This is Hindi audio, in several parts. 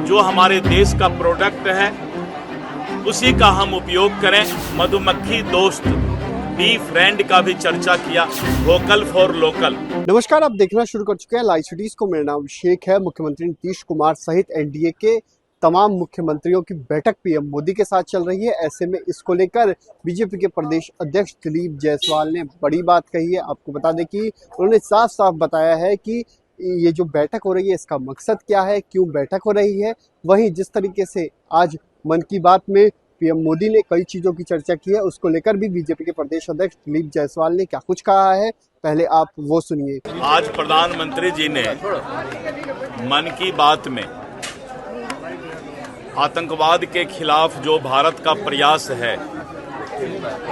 जो हमारे देश का प्रोडक्ट है उसी का हम उपयोग करें। मधुमक्खी दोस्त बी फ्रेंड का भी चर्चा किया, वोकल फॉर लोकल। नमस्कार, आप देखना शुरू कर चुके हैं लाइव सिटीज को। मेरा नाम शेख है। मुख्यमंत्री नीतीश कुमार सहित एनडीए के तमाम मुख्यमंत्रियों की बैठक पीएम मोदी के साथ चल रही है। ऐसे में इसको लेकर बीजेपी के प्रदेश अध्यक्ष दिलीप जायसवाल ने बड़ी बात कही है। आपको बता दें कि उन्होंने साफ साफ बताया है कि ये जो बैठक हो रही है इसका मकसद क्या है, क्यों बैठक हो रही है। वहीं जिस तरीके से आज मन की बात में पीएम मोदी ने कई चीजों की चर्चा की है, उसको लेकर भी बीजेपी के प्रदेश अध्यक्ष दिलीप जायसवाल ने क्या कुछ कहा है, पहले आप वो सुनिए। आज प्रधानमंत्री जी ने मन की बात में आतंकवाद के खिलाफ जो भारत का प्रयास है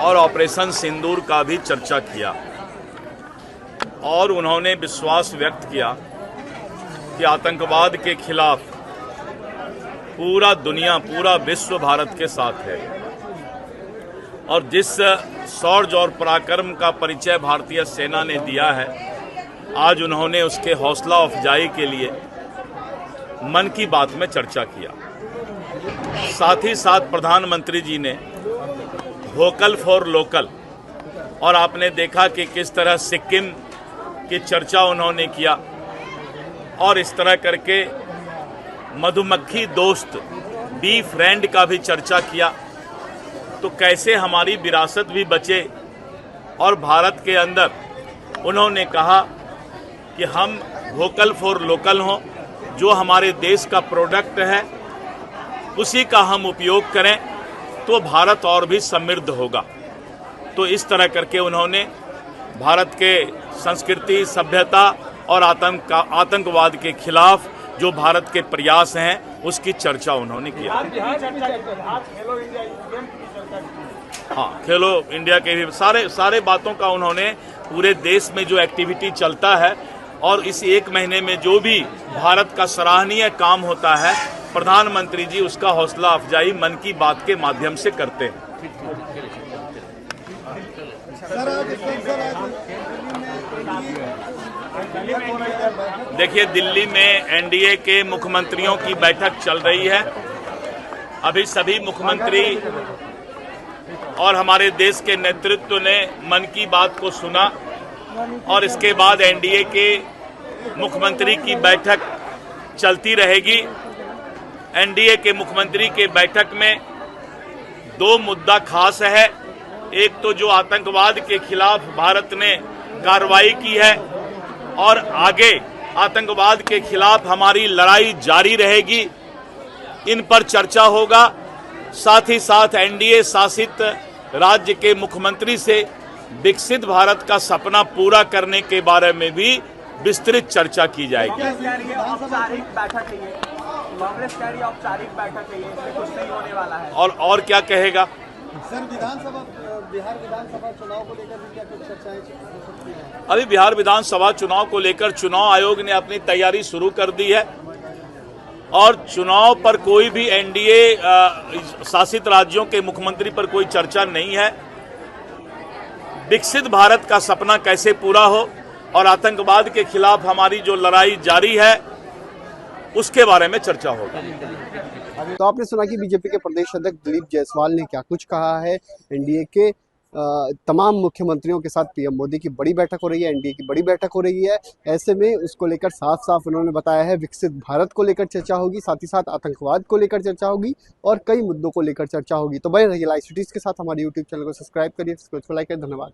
और ऑपरेशन सिंदूर का भी चर्चा किया और उन्होंने विश्वास व्यक्त किया कि आतंकवाद के खिलाफ पूरा दुनिया, पूरा विश्व भारत के साथ है। और जिस शौर्य और पराक्रम का परिचय भारतीय सेना ने दिया है, आज उन्होंने उसके हौसला अफजाई के लिए मन की बात में चर्चा किया। साथ ही साथ प्रधानमंत्री जी ने वोकल फॉर लोकल, और आपने देखा कि किस तरह सिक्किम की चर्चा उन्होंने किया और इस तरह करके मधुमक्खी दोस्त बी फ्रेंड का भी चर्चा किया। तो कैसे हमारी विरासत भी बचे, और भारत के अंदर उन्होंने कहा कि हम वोकल फॉर लोकल हों, जो हमारे देश का प्रोडक्ट है उसी का हम उपयोग करें तो भारत और भी समृद्ध होगा। तो इस तरह करके उन्होंने भारत के संस्कृति, सभ्यता और आतंकवाद के खिलाफ जो भारत के प्रयास हैं उसकी चर्चा उन्होंने किया। हाँ, खेलो इंडिया के भी सारे बातों का उन्होंने, पूरे देश में जो एक्टिविटी चलता है और इस एक महीने में जो भी भारत का सराहनीय काम होता है, प्रधानमंत्री जी उसका हौसला अफजाई मन की बात के माध्यम से करते हैं। देखिए, दिल्ली में एनडीए के मुख्यमंत्रियों की बैठक चल रही है। अभी सभी मुख्यमंत्री और हमारे देश के नेतृत्व ने मन की बात को सुना और इसके बाद एनडीए के मुख्यमंत्री की बैठक चलती रहेगी। एनडीए के मुख्यमंत्री के बैठक में दो मुद्दा खास है। एक तो जो आतंकवाद के खिलाफ भारत ने कार्रवाई की है और आगे आतंकवाद के खिलाफ हमारी लड़ाई जारी रहेगी, इन पर चर्चा होगा। साथ ही साथ एनडीए शासित राज्य के मुख्यमंत्री से विकसित भारत का सपना पूरा करने के बारे में भी विस्तृत चर्चा की जाएगी। कांग्रेस कह रही है औपचारिक बैठक है, इसमें कुछ नहीं होने वाला है। और क्या कहेगा सर? बिहार विधानसभा चुनाव को लेकर भी क्या कुछ चर्चाएं हो सकती हैं? अभी बिहार विधानसभा चुनाव को लेकर चुनाव आयोग ने अपनी तैयारी शुरू कर दी है और चुनाव पर कोई भी एनडीए शासित राज्यों के मुख्यमंत्री पर कोई चर्चा नहीं है। विकसित भारत का सपना कैसे पूरा हो और आतंकवाद के खिलाफ हमारी जो लड़ाई जारी है उसके बारे में चर्चा होगा। तो आपने सुना कि बीजेपी के प्रदेश अध्यक्ष दिलीप जायसवाल ने क्या कुछ कहा है। एनडीए के तमाम मुख्यमंत्रियों के साथ पीएम मोदी की बड़ी बैठक हो रही है, एनडीए की बड़ी बैठक हो रही है। ऐसे में उसको लेकर साफ साफ उन्होंने बताया है विकसित भारत को लेकर चर्चा होगी, साथ ही साथ आतंकवाद को लेकर चर्चा होगी और कई मुद्दों को लेकर चर्चा होगी। तो बने रहिए लाइव सिटीज के साथ। हमारे यूट्यूब चैनल को सब्सक्राइब करिए, लाइक करिए। धन्यवाद।